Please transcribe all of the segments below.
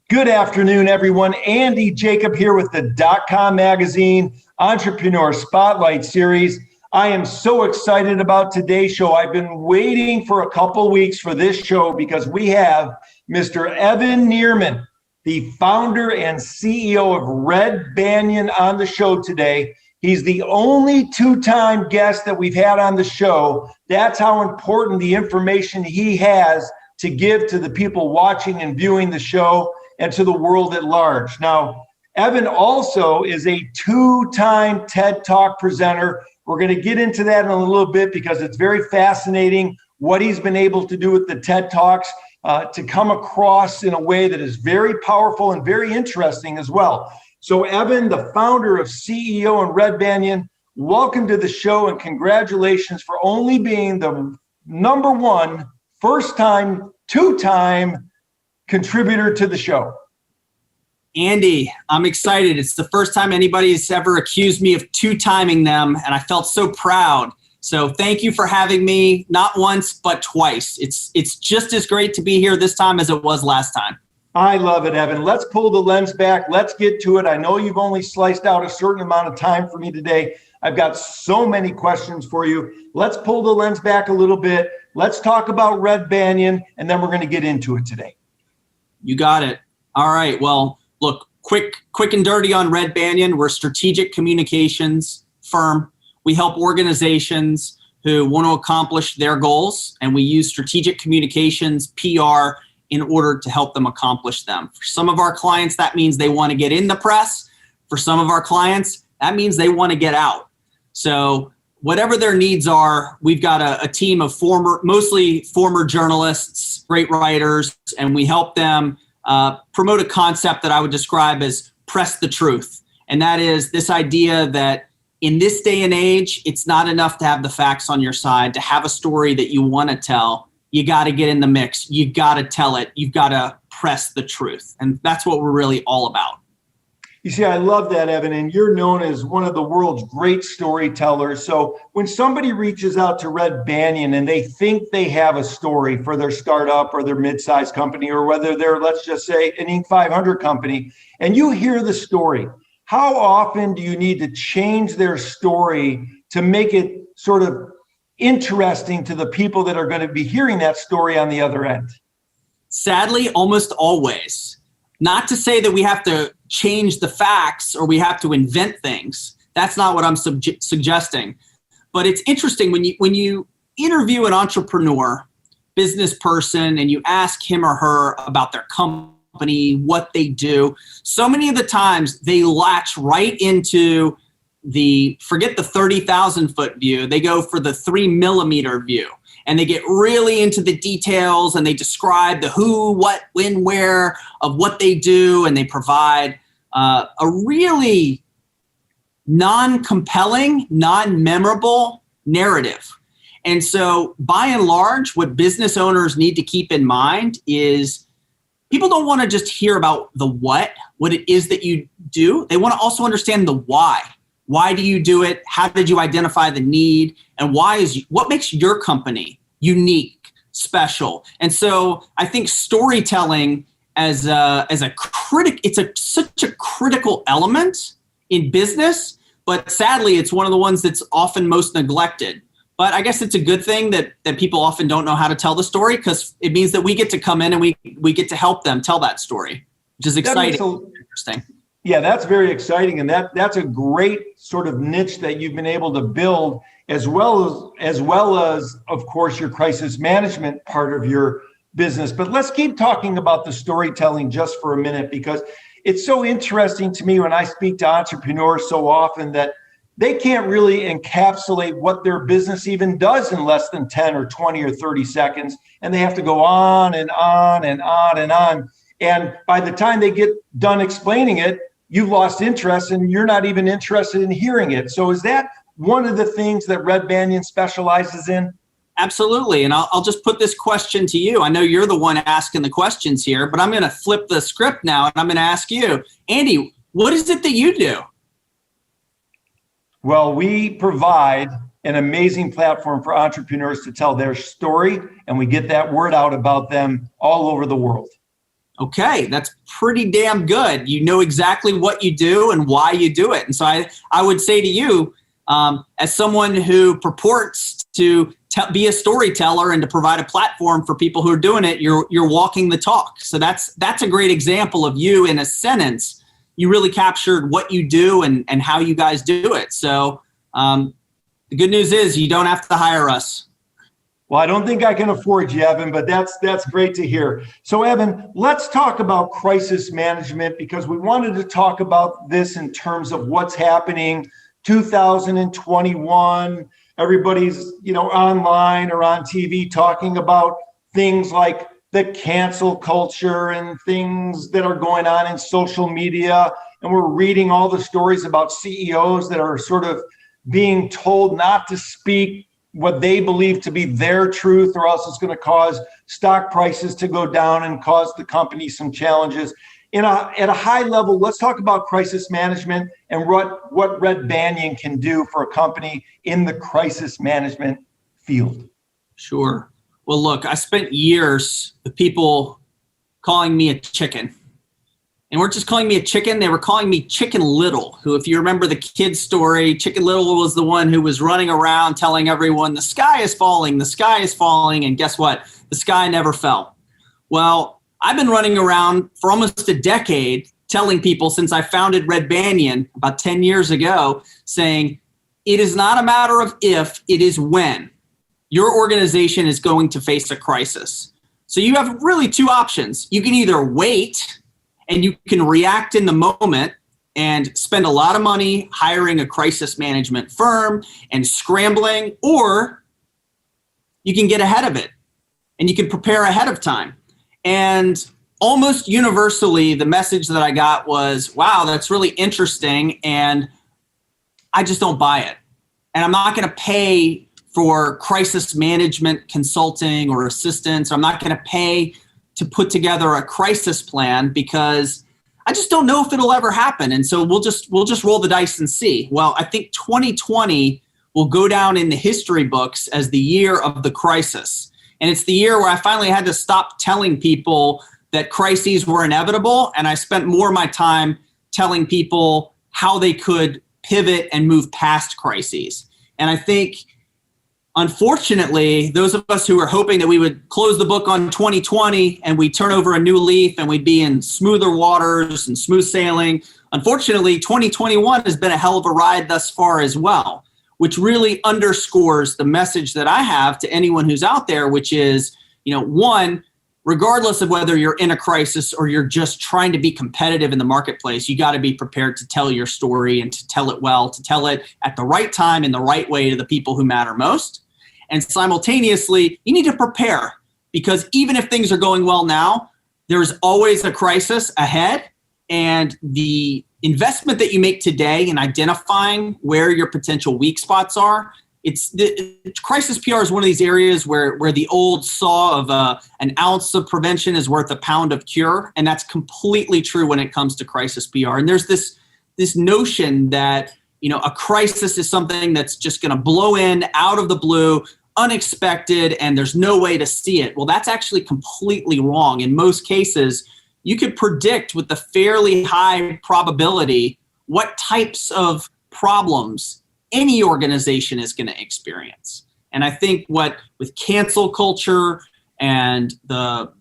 Good afternoon, everyone. Andy Jacob here with the DotCom Magazine Entrepreneur Spotlight Series. I am so excited about today's show. I've been waiting for a couple weeks for this show because we have Mr. Evan Nierman, the founder and CEO of Red Banyan, on the show today. He's the only two-time guest that we've had on the show. That's how important the information he has to give to the people watching and viewing the show and to the world at large. Now, Evan also is a two-time TED Talk presenter. We're going to get into that in a little bit because it's very fascinating what he's been able to do with the TED Talks to come across in a way that is very powerful and very interesting as well. So Evan, the founder of CEO and Red Banyan, welcome to the show and congratulations for only being the number one, first-time, two-time contributor to the show. Andy, I'm excited. It's the first time anybody's ever accused me of two-timing them, and I felt so proud. So thank you for having me, not once, but twice. It's just as great to be here this time as it was last time. I love it, Evan. Let's pull the lens back. Let's get to it. I know you've only sliced out a certain amount of time for me today. I've got so many questions for you. Let's pull the lens back a little bit. Let's talk about Red Banyan, and then we're going to get into it today. You got it. All right. Well, look, quick and dirty on Red Banyan. We're a strategic communications firm. We help organizations who want to accomplish their goals, and we use strategic communications, PR, in order to help them accomplish them. For some of our clients, that means they want to get in the press. For some of our clients, that means they want to get out. So whatever their needs are, we've got a team of mostly former journalists, great writers, and we help them promote a concept that I would describe as press the truth. And that is this idea that in this day and age, it's not enough to have the facts on your side, to have a story that you want to tell. You got to get in the mix. You got to tell it. You've got to press the truth. And that's what we're really all about. You see, I love that, Evan, and you're known as one of the world's great storytellers. So when somebody reaches out to Red Banyan and they think they have a story for their startup or their mid-sized company, or whether they're, let's just say, an Inc. 500 company, and you hear the story, how often do you need to change their story to make it sort of interesting to the people that are going to be hearing that story on the other end? Sadly, almost always. Not to say that we have to change the facts or we have to invent things. That's not what I'm suggesting. But it's interesting when you interview an entrepreneur, business person, and you ask him or her about their company, what they do, so many of the times they latch right into forget the 30,000 foot view. They go for the 3 millimeter view. And they get really into the details and they describe the who, what, when, where of what they do. And they provide a really non-compelling, non-memorable narrative. And so by and large, what business owners need to keep in mind is people don't want to just hear about the what it is that you do. They want to also understand the why. Why do you do it? How did you identify the need? And what makes your company unique, special? And so I think storytelling as a critic, it's such a critical element in business, but sadly it's one of the ones that's often most neglected. But I guess it's a good thing that people often don't know how to tell the story, because it means that we get to come in and we get to help them tell that story, which is exciting and interesting. Yeah, that's very exciting, and that's a great sort of niche that you've been able to build, as well as of course your crisis management part of your business. But let's keep talking about the storytelling just for a minute, because it's so interesting to me when I speak to entrepreneurs so often that they can't really encapsulate what their business even does in less than 10 or 20 or 30 seconds, and they have to go on and on and on and on. And by the time they get done explaining it, you've lost interest and you're not even interested in hearing it. So is that one of the things that Red Banyan specializes in? Absolutely. And I'll just put this question to you. I know you're the one asking the questions here, but I'm going to flip the script now and I'm going to ask you, Andy, what is it that you do? Well, we provide an amazing platform for entrepreneurs to tell their story, and we get that word out about them all over the world. Okay, that's pretty damn good. You know exactly what you do and why you do it. And so I would say to you, as someone who purports to be a storyteller and to provide a platform for people who are doing it, you're walking the talk. So that's a great example of you in a sentence. You really captured what you do and how you guys do it. So the good news is you don't have to hire us. Well, I don't think I can afford you, Evan, but that's great to hear. So, Evan, let's talk about crisis management, because we wanted to talk about this in terms of what's happening 2021. Everybody's, online or on TV talking about things like the cancel culture and things that are going on in social media. And we're reading all the stories about CEOs that are sort of being told not to speak what they believe to be their truth, or else it's going to cause stock prices to go down and cause the company some challenges. At a high level, let's talk about crisis management and what Red Banyan can do for a company in the crisis management field. Sure. Well, look, I spent years with people calling me a chicken. And weren't just calling me a chicken, they were calling me Chicken Little, who, if you remember the kid's story, Chicken Little was the one who was running around telling everyone the sky is falling, and guess what? The sky never fell. Well, I've been running around for almost a decade telling people, since I founded Red Banyan about 10 years ago, saying it is not a matter of if, it is when your organization is going to face a crisis. So you have really two options. You can either wait and you can react in the moment and spend a lot of money hiring a crisis management firm and scrambling, or you can get ahead of it and you can prepare ahead of time. And almost universally, the message that I got was, wow, that's really interesting, and I just don't buy it. And I'm not going to pay for crisis management consulting or assistance. I'm not going to pay to put together a crisis plan because I just don't know if it'll ever happen. And so we'll just roll the dice and see. Well, I think 2020 will go down in the history books as the year of the crisis. And it's the year where I finally had to stop telling people that crises were inevitable, and I spent more of my time telling people how they could pivot and move past crises. And I think, unfortunately, those of us who were hoping that we would close the book on 2020 and we'd turn over a new leaf and we'd be in smoother waters and smooth sailing, unfortunately, 2021 has been a hell of a ride thus far as well, which really underscores the message that I have to anyone who's out there, which is, one, regardless of whether you're in a crisis or you're just trying to be competitive in the marketplace, you got to be prepared to tell your story and to tell it well, to tell it at the right time in the right way to the people who matter most. And simultaneously, you need to prepare, because even if things are going well now, there's always a crisis ahead. And the investment that you make today in identifying where your potential weak spots are, crisis PR is one of these areas where the old saw of an ounce of prevention is worth a pound of cure. And that's completely true when it comes to crisis PR. And there's this notion that a crisis is something that's just going to blow in out of the blue, unexpected, and there's no way to see it. Well, that's actually completely wrong. In most cases, you could predict with a fairly high probability what types of problems any organization is going to experience. And I think with cancel culture and the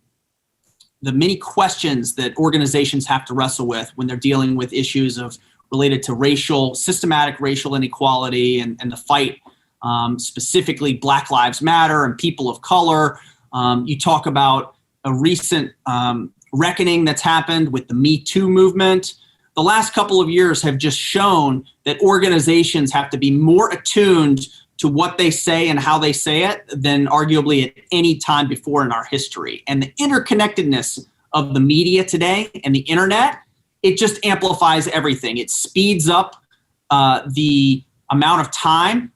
many questions that organizations have to wrestle with when they're dealing with issues related to systematic racial inequality and the fight, specifically Black Lives Matter and people of color. You talk about a recent reckoning that's happened with the Me Too movement. The last couple of years have just shown that organizations have to be more attuned to what they say and how they say it than arguably at any time before in our history. And the interconnectedness of the media today and the internet, it just amplifies everything. It speeds up the amount of time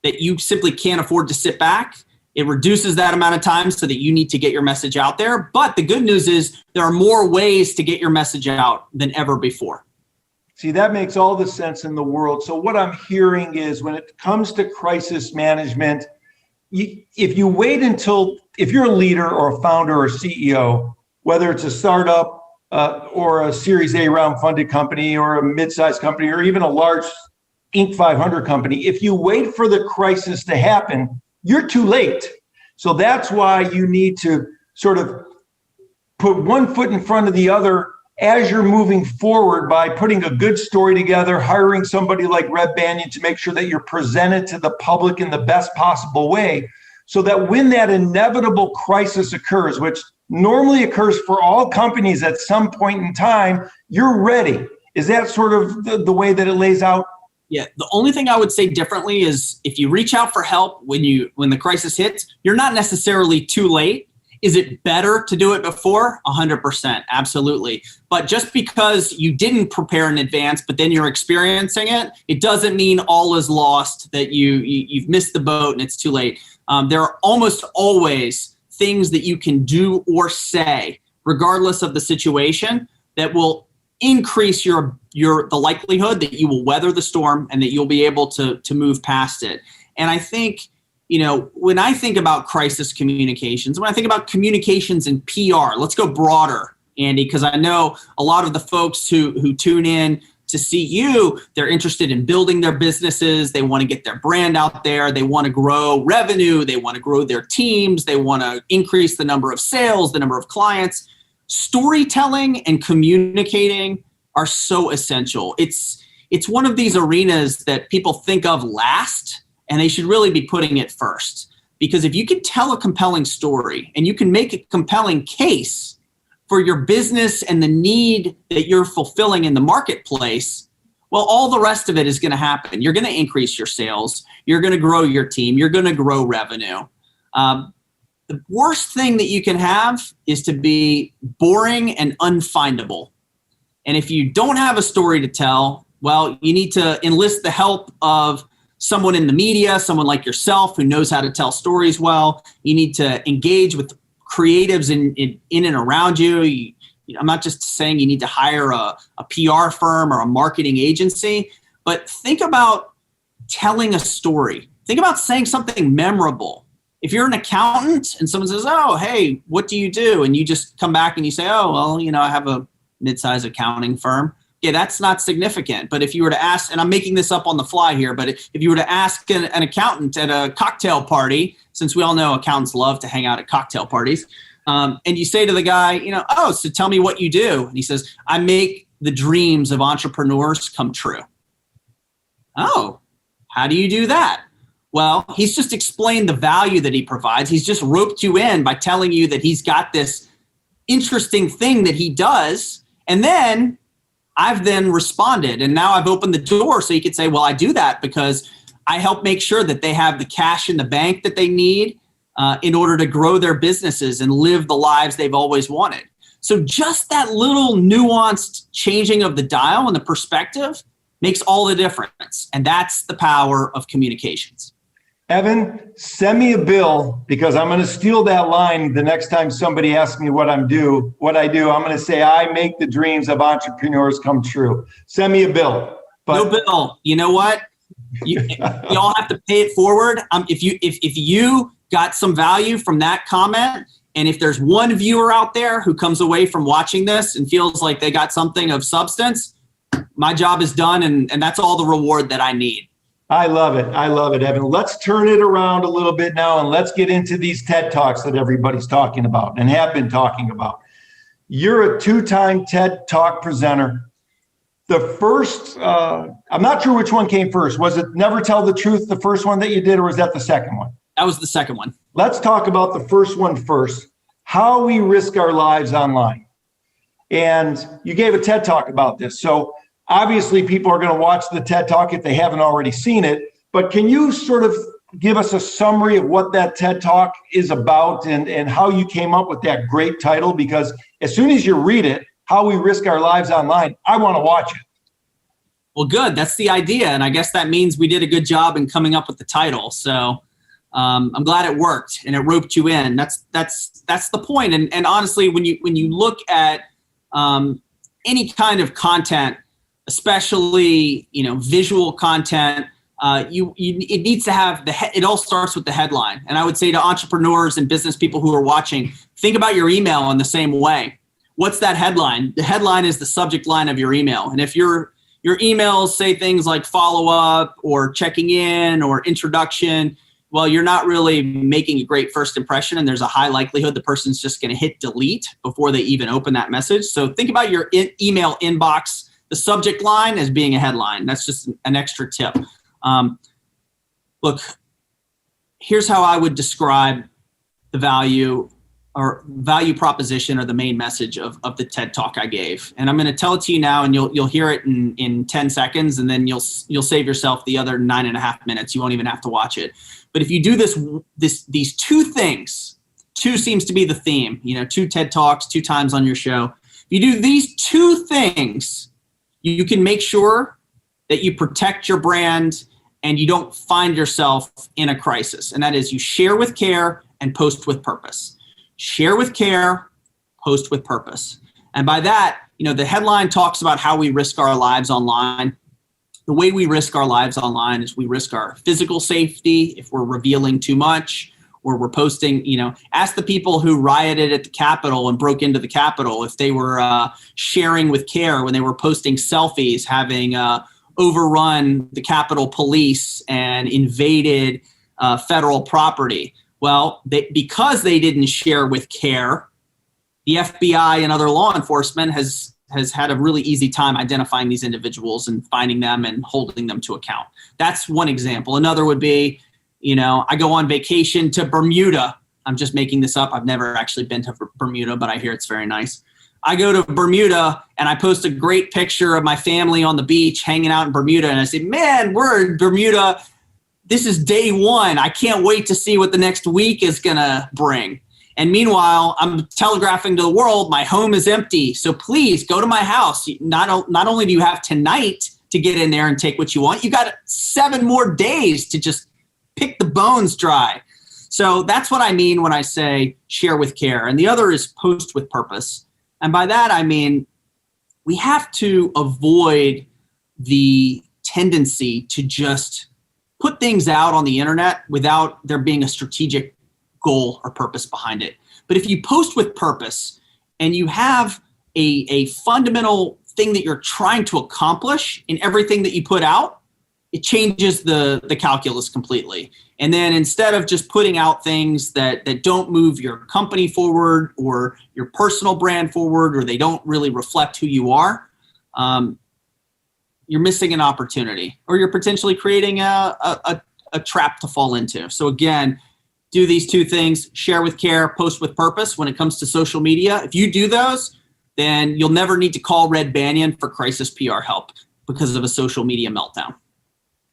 that you simply can't afford to sit back. It reduces that amount of time so that you need to get your message out there. But the good news is there are more ways to get your message out than ever before. See, that makes all the sense in the world. So what I'm hearing is, when it comes to crisis management, if you're a leader or a founder or CEO, whether it's a startup or a Series A round funded company or a mid-sized company or even a large Inc. 500 company, if you wait for the crisis to happen, you're too late. So that's why you need to sort of put one foot in front of the other as you're moving forward by putting a good story together, hiring somebody like Red Banyan to make sure that you're presented to the public in the best possible way, so that when that inevitable crisis occurs, which normally occurs for all companies at some point in time, you're ready. Is that sort of the way that it lays out? Yeah, the only thing I would say differently is if you reach out for help when the crisis hits, you're not necessarily too late. Is it better to do it before? 100%, absolutely. But just because you didn't prepare in advance, but then you're experiencing it, it doesn't mean all is lost, that you've missed the boat and it's too late. There are almost always things that you can do or say, regardless of the situation, that will increase the likelihood that you will weather the storm and that you'll be able to move past it. And I think, when I think about crisis communications, when I think about communications and PR, let's go broader, Andy, because I know a lot of the folks who tune in to see you, they're interested in building their businesses. They want to get their brand out there. They want to grow revenue. They want to grow their teams. They want to increase the number of sales, the number of clients. Storytelling and communicating are so essential. It's one of these arenas that people think of last, and they should really be putting it first. Because if you can tell a compelling story and you can make a compelling case for your business and the need that you're fulfilling in the marketplace, well, all the rest of it is going to happen. You're going to increase your sales. You're going to grow your team. You're going to grow revenue. The worst thing that you can have is to be boring and unfindable. And if you don't have a story to tell, well, you need to enlist the help of someone in the media, someone like yourself who knows how to tell stories well. You need to engage with creatives in and around you. I'm not just saying you need to hire a PR firm or a marketing agency, but think about telling a story. Think about saying something memorable. If you're an accountant and someone says, oh, hey, what do you do? And you just come back and you say, oh, well, I have a mid-sized accounting firm. Yeah, that's not significant. But if you were to ask, and I'm making this up on the fly here, but if you were to ask an accountant at a cocktail party, since we all know accountants love to hang out at cocktail parties, and you say to the guy, oh, so tell me what you do. And he says, I make the dreams of entrepreneurs come true. Oh, how do you do that? Well, he's just explained the value that he provides. He's just roped you in by telling you that he's got this interesting thing that he does. And then I've then responded, and now I've opened the door so you could say, well, I do that because I help make sure that they have the cash in the bank that they need in order to grow their businesses and live the lives they've always wanted. So just that little nuanced changing of the dial and the perspective makes all the difference. And that's the power of communications. Evan, send me a bill because I'm going to steal that line the next time somebody asks me what I do. I'm going to say, I make the dreams of entrepreneurs come true. Send me a bill. But no bill. You know what? You all have to pay it forward. If you got some value from that comment, and if there's one viewer out there who comes away from watching this and feels like they got something of substance, my job is done, and that's all the reward that I need. I love it, Evan. Let's turn it around a little bit now, and let's get into these TED Talks that everybody's talking about and have been talking about. You're a 2-time TED Talk presenter. The first, I'm not sure which one came first. Was it Never Tell the Truth, the first one that you did, or was that the second one? That was the second one. Let's talk about the first one first, how we risk our lives online. And you gave a TED Talk about this. So obviously people are going to watch the TED Talk if they haven't already seen it, but can you sort of give us a summary of what that TED Talk is about and how you came up with that great title? Because as soon as you read it, How We Risk Our Lives Online, I want to watch it. Well, good. That's the idea. And I guess that means we did a good job in coming up with the title. So I'm glad it worked and it roped you in. That's the point. And honestly, when you look at any kind of content, especially visual content, it needs to have it all starts with the headline. And I would say to entrepreneurs and business people who are watching, think about your email in the same way. What's that headline? The headline is the subject line of your email. And if your emails say things like follow up or checking in or introduction, well, you're not really making a great first impression, and there's a high likelihood the person's just going to hit delete before they even open that message. So think about your email inbox, the subject line as being a headline. That's just an extra tip. Look, here's how I would describe the value proposition or the main message of the TED Talk I gave. And I'm going to tell it to you now, and you'll hear it in 10 seconds, and then you'll save yourself the other 9.5 minutes. You won't even have to watch it. But if you do these two things, two seems to be the theme, 2 TED Talks, 2 times on your show. If you do these 2 things, you can make sure that you protect your brand and you don't find yourself in a crisis. And that is, you share with care and post with purpose. Share with care, post with purpose. And by that, the headline talks about how we risk our lives online. The way we risk our lives online is we risk our physical safety if we're revealing too much, or we're posting, ask the people who rioted at the Capitol and broke into the Capitol if they were sharing with care when they were posting selfies, having overrun the Capitol Police and invaded federal property. Well, because they didn't share with care, the FBI and other law enforcement has had a really easy time identifying these individuals and finding them and holding them to account. That's one example. Another would be, I go on vacation to Bermuda. I'm just making this up. I've never actually been to Bermuda, but I hear it's very nice. I go to Bermuda and I post a great picture of my family on the beach hanging out in Bermuda. And I say, man, we're in Bermuda. This is day 1. I can't wait to see what the next week is going to bring. And meanwhile, I'm telegraphing to the world, my home is empty. So please go to my house. Not only do you have tonight to get in there and take what you want, you got 7 more days to just pick the bones dry. So that's what I mean when I say share with care. And the other is post with purpose. And by that, I mean, we have to avoid the tendency to just put things out on the internet without there being a strategic goal or purpose behind it. But if you post with purpose and you have a fundamental thing that you're trying to accomplish in everything that you put out, it changes the calculus completely. And then instead of just putting out things that don't move your company forward or your personal brand forward, or they don't really reflect who you are, you're missing an opportunity, or you're potentially creating a trap to fall into. So again, do these 2 things: share with care, post with purpose. When it comes to social media, if you do those, then you'll never need to call Red Banyan for crisis PR help because of a social media meltdown.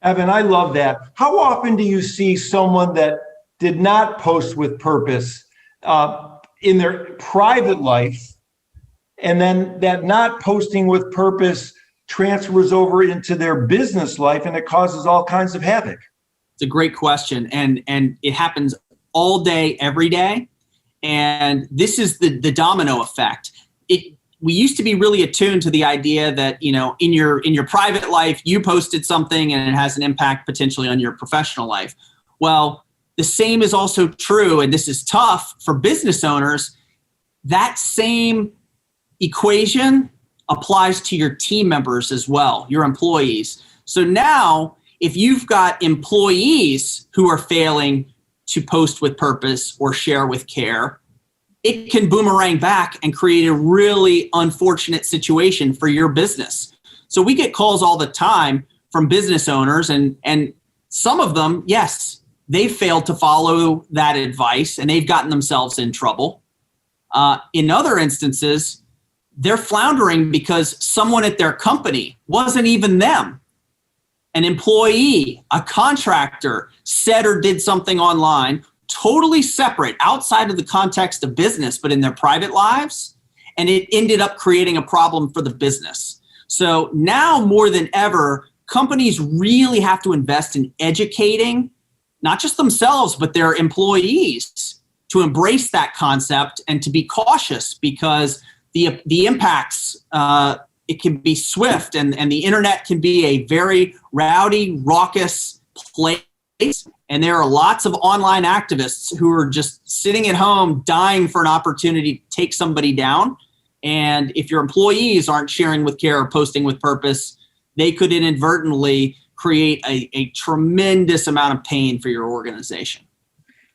Evan, I love that. How often do you see someone that did not post with purpose in their private life, and then that not posting with purpose transfers over into their business life and it causes all kinds of havoc? It's a great question. And it happens all day, every day. And this is the domino effect. We used to be really attuned to the idea that, in your private life, you posted something and it has an impact potentially on your professional life. Well, the same is also true, and this is tough for business owners. That same equation applies to your team members as well, your employees. So now, if you've got employees who are failing to post with purpose or share with care, it can boomerang back and create a really unfortunate situation for your business. So we get calls all the time from business owners, and some of them, yes, they've failed to follow that advice and they've gotten themselves in trouble. In other instances, they're floundering because someone at their company, wasn't even them, an employee, a contractor, said or did something online totally separate, outside of the context of business, but in their private lives, and it ended up creating a problem for the business. So now more than ever, companies really have to invest in educating not just themselves, but their employees to embrace that concept and to be cautious, because the impacts it can be swift, and the internet can be a very rowdy, raucous place. And there are lots of online activists who are just sitting at home dying for an opportunity to take somebody down. And if your employees aren't sharing with care or posting with purpose, they could inadvertently create a tremendous amount of pain for your organization.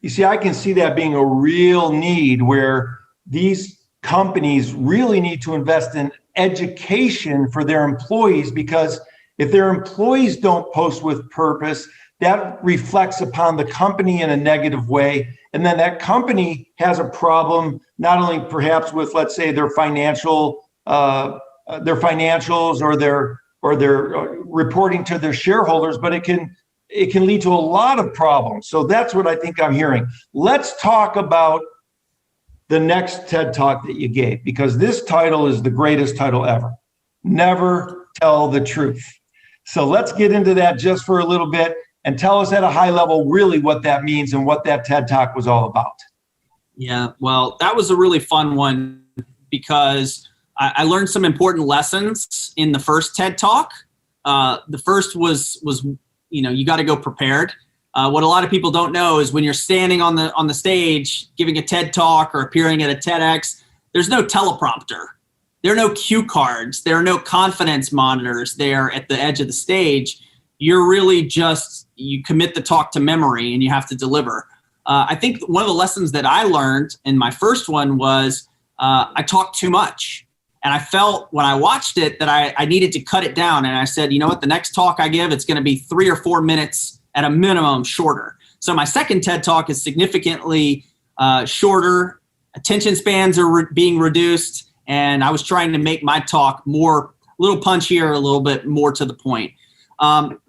You see, I can see that being a real need where these companies really need to invest in education for their employees, because if their employees don't post with purpose, that reflects upon the company in a negative way. And then that company has a problem, not only perhaps with, let's say, their financials or their reporting to their shareholders, but it can lead to a lot of problems. So that's what I think I'm hearing. Let's talk about the next TED Talk that you gave, because this title is the greatest title ever. Never tell the truth. So let's get into that just for a little bit and tell us at a high level really what that means and what that TED Talk was all about. Yeah, well, that was a really fun one because I learned some important lessons in the first TED Talk. The first was you got to go prepared. What a lot of people don't know is when you're standing on the stage giving a TED Talk or appearing at a TEDx, there's no teleprompter. There are no cue cards. There are no confidence monitors there at the edge of the stage. You're really you commit the talk to memory and you have to deliver. I think one of the lessons that I learned in my first one was I talked too much. And I felt when I watched it that I needed to cut it down. And I said, you know what, the next talk I give, it's going to be 3 or 4 minutes at a minimum shorter. So my second TED Talk is significantly shorter. Attention spans are being reduced. And I was trying to make my talk a little punchier, a little bit more to the point.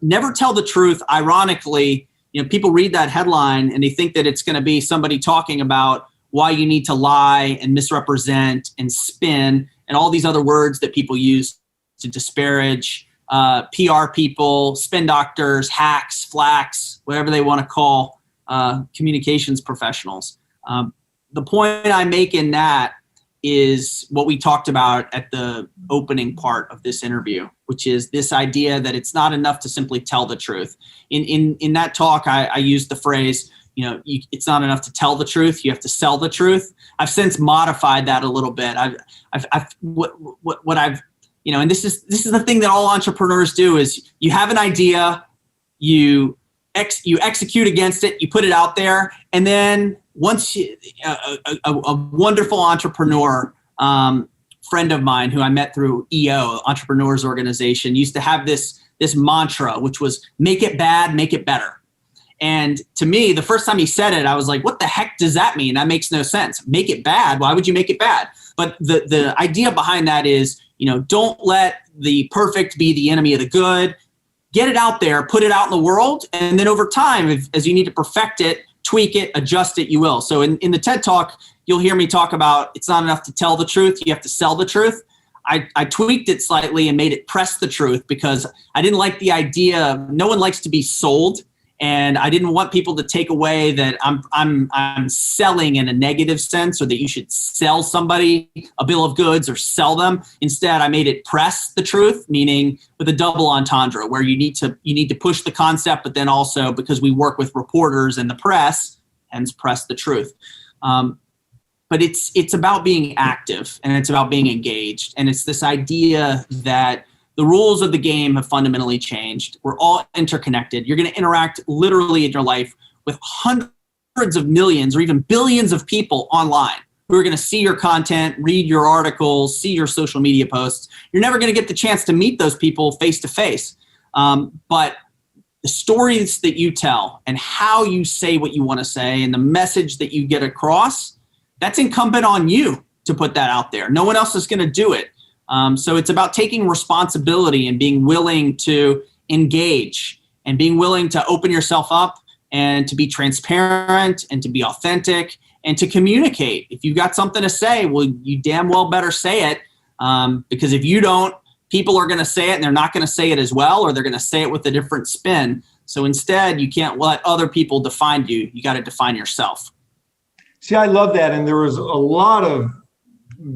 Never tell the truth. Ironically, people read that headline and they think that it's going to be somebody talking about why you need to lie and misrepresent and spin and all these other words that people use to disparage PR people, spin doctors, hacks, flacks, whatever they want to call communications professionals. The point I make in that is what we talked about at the opening part of this interview, which is this idea that it's not enough to simply tell the truth. In that talk, I used the phrase, it's not enough to tell the truth. You have to sell the truth. I've since modified that a little bit. And this is the thing that all entrepreneurs do is you have an idea, you execute against it, you put it out there, and then once a wonderful entrepreneur friend of mine who I met through EO, Entrepreneurs Organization, used to have this mantra, which was make it bad, make it better. And to me, the first time he said it, I was like, what the heck does that mean? That makes no sense. Make it bad. Why would you make it bad? But the idea behind that is, don't let the perfect be the enemy of the good. Get it out there, put it out in the world. And then over time, as you need to perfect it, tweak it, adjust it, you will. So in the TED Talk, you'll hear me talk about it's not enough to tell the truth. You have to sell the truth. I tweaked it slightly and made it press the truth because I didn't like the idea. No one likes to be sold. And I didn't want people to take away that I'm selling in a negative sense, or that you should sell somebody a bill of goods or sell them. Instead, I made it press the truth, meaning with a double entendre, where you need to push the concept, but then also because we work with reporters and the press, hence press the truth. But it's about being active and it's about being engaged, and it's this idea that the rules of the game have fundamentally changed. We're all interconnected. You're going to interact literally in your life with hundreds of millions or even billions of people online who are going to see your content, read your articles, see your social media posts. You're never going to get the chance to meet those people face to face. But the stories that you tell and how you say what you want to say and the message that you get across, that's incumbent on you to put that out there. No one else is going to do it. So it's about taking responsibility and being willing to engage and being willing to open yourself up and to be transparent and to be authentic and to communicate. If you've got something to say, well, you damn well better say it, because if you don't, people are going to say it and they're not going to say it as well, or they're going to say it with a different spin. So instead, you can't let other people define you. You got to define yourself. See, I love that. And there was a lot of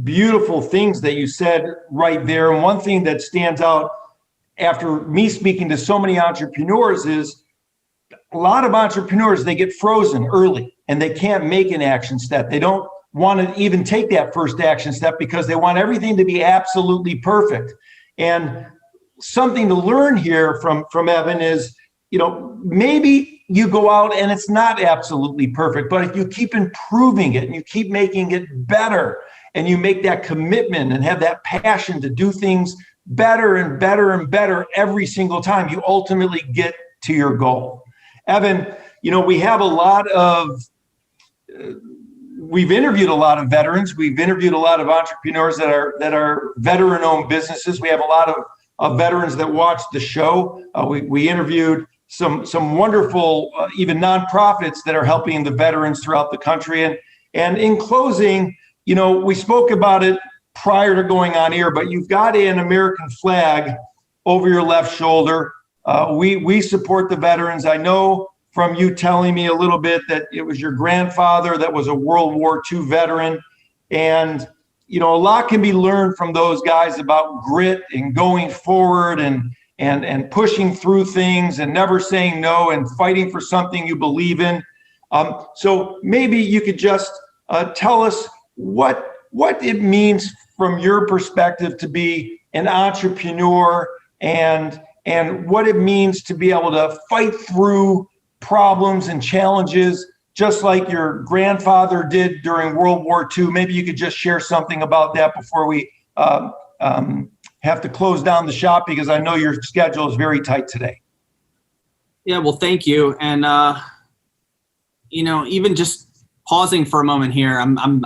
beautiful things that you said right there. And one thing that stands out after me speaking to so many entrepreneurs is a lot of entrepreneurs, they get frozen early and they can't make an action step. They don't want to even take that first action step because they want everything to be absolutely perfect. And something to learn here from Evan is, maybe you go out and it's not absolutely perfect, but if you keep improving it and you keep making it better and you make that commitment and have that passion to do things better and better and better every single time, you ultimately get to your goal. Evan, we have we've interviewed a lot of veterans. We've interviewed a lot of entrepreneurs that are veteran-owned businesses. We have a lot of veterans that watch the show. We interviewed some wonderful, even nonprofits that are helping the veterans throughout the country. And in closing, we spoke about it prior to going on air, but you've got an American flag over your left shoulder. We support the veterans. I know from you telling me a little bit that it was your grandfather that was a World War II veteran. And, a lot can be learned from those guys about grit and going forward and pushing through things and never saying no and fighting for something you believe in. So maybe you could just tell us what it means from your perspective to be an entrepreneur and what it means to be able to fight through problems and challenges, just like your grandfather did during World War II. Maybe you could just share something about that before we have to close down the shop, because I know your schedule is very tight today. Yeah, well, thank you. And, even just pausing for a moment here, I'm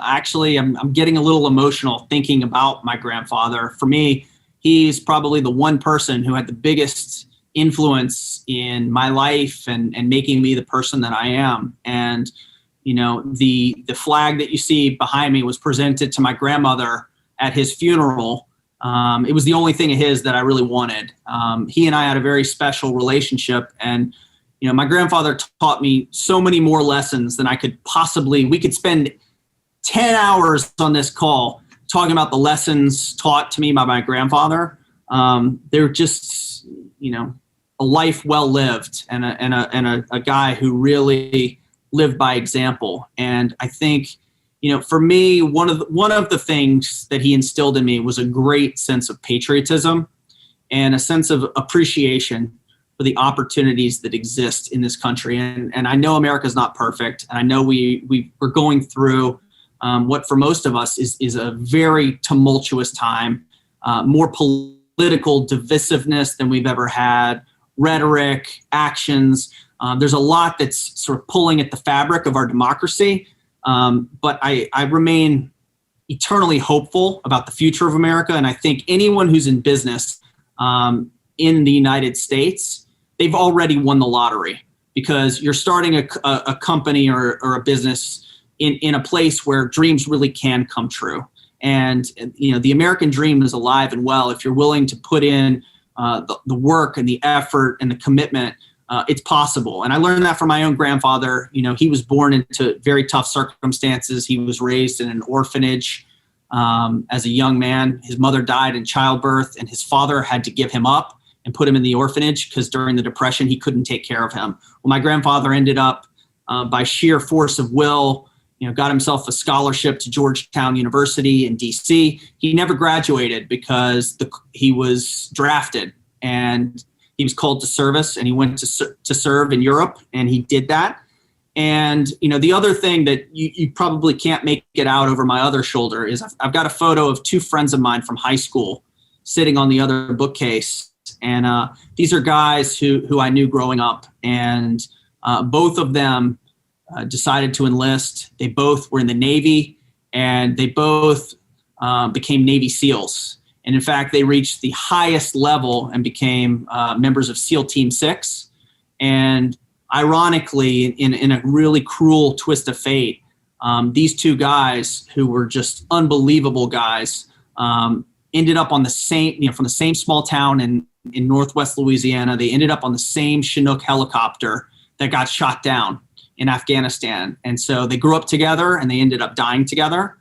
getting a little emotional thinking about my grandfather. For me, he's probably the one person who had the biggest influence in my life and making me the person that I am. And, the flag that you see behind me was presented to my grandmother at his funeral. It was the only thing of his that I really wanted. He and I had a very special relationship, and my grandfather taught me so many more lessons than we could spend 10 hours on this call talking about the lessons taught to me by my grandfather. They're just, a life well lived and a guy who really lived by example. And I think, for me, one of the things that he instilled in me was a great sense of patriotism and a sense of appreciation for the opportunities that exist in this country. And I know America's not perfect. And I know we're going through what for most of us is a very tumultuous time, more political divisiveness than we've ever had, rhetoric, actions. There's a lot that's sort of pulling at the fabric of our democracy. But I remain eternally hopeful about the future of America. And I think anyone who's in business in the United States, they've already won the lottery, because you're starting a company or a business in a place where dreams really can come true. And, the American dream is alive and well. If you're willing to put in the work and the effort and the commitment, it's possible. And I learned that from my own grandfather. He was born into very tough circumstances. He was raised in an orphanage as a young man. His mother died in childbirth, and his father had to give him up and put him in the orphanage because during the Depression, he couldn't take care of him. Well, my grandfather ended up, by sheer force of will, got himself a scholarship to Georgetown University in DC. He never graduated because he was drafted, and he was called to service, and he went to serve in Europe, and he did that. And, the other thing that you probably can't make it out over my other shoulder is I've got a photo of two friends of mine from high school sitting on the other bookcase. And these are guys who I knew growing up, and both of them decided to enlist. They both were in the Navy, and they both became Navy SEALs. And in fact, they reached the highest level and became members of SEAL Team 6. And ironically, in a really cruel twist of fate, these two guys who were just unbelievable guys ended up on the same, from the same small town in Northwest Louisiana. They ended up on the same Chinook helicopter that got shot down in Afghanistan. And so they grew up together and they ended up dying together.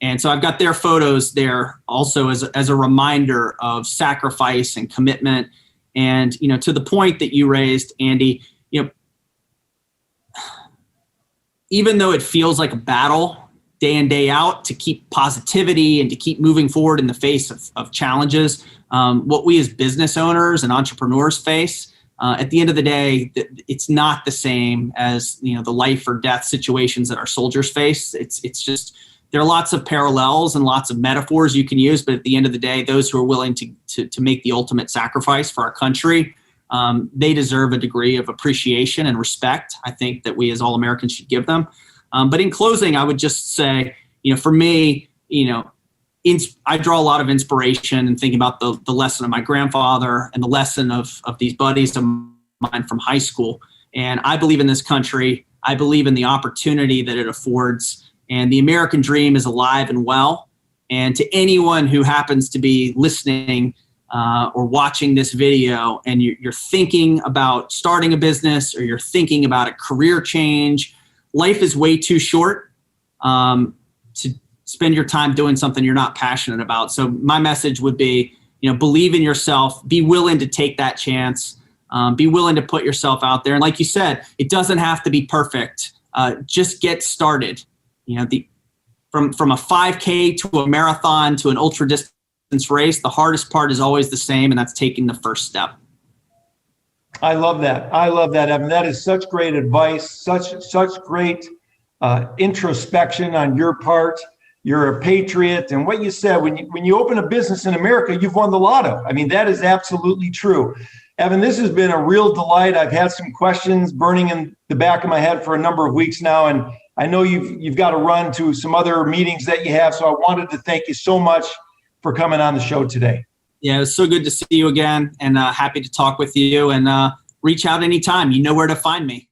And so I've got their photos there also as a reminder of sacrifice and commitment. And, to the point that you raised, Andy, even though it feels like a battle day in, day out to keep positivity and to keep moving forward in the face of challenges, what we as business owners and entrepreneurs face, at the end of the day, it's not the same as, the life or death situations that our soldiers face. It's just, there are lots of parallels and lots of metaphors you can use, but at the end of the day, those who are willing to make the ultimate sacrifice for our country, they deserve a degree of appreciation and respect, I think, that we as all Americans should give them. But in closing, I would just say, for me, I draw a lot of inspiration and thinking about the lesson of my grandfather and the lesson of these buddies of mine from high school. And I believe in this country. I believe in the opportunity that it affords. And the American dream is alive and well. And to anyone who happens to be listening or watching this video and you're thinking about starting a business or you're thinking about a career change, life is way too short to spend your time doing something you're not passionate about. So my message would be, believe in yourself, be willing to take that chance, be willing to put yourself out there. And like you said, it doesn't have to be perfect. Just get started. From a 5K to a marathon to an ultra distance race, the hardest part is always the same, and that's taking the first step. I love that. Evan. That is such great advice, such great introspection on your part. You're a patriot. And what you said, when you open a business in America, you've won the lotto. I mean, that is absolutely true. Evan, this has been a real delight. I've had some questions burning in the back of my head for a number of weeks now, and I know you've got to run to some other meetings that you have. So I wanted to thank you so much for coming on the show today. Yeah, it was so good to see you again, and happy to talk with you, and reach out anytime. You know where to find me.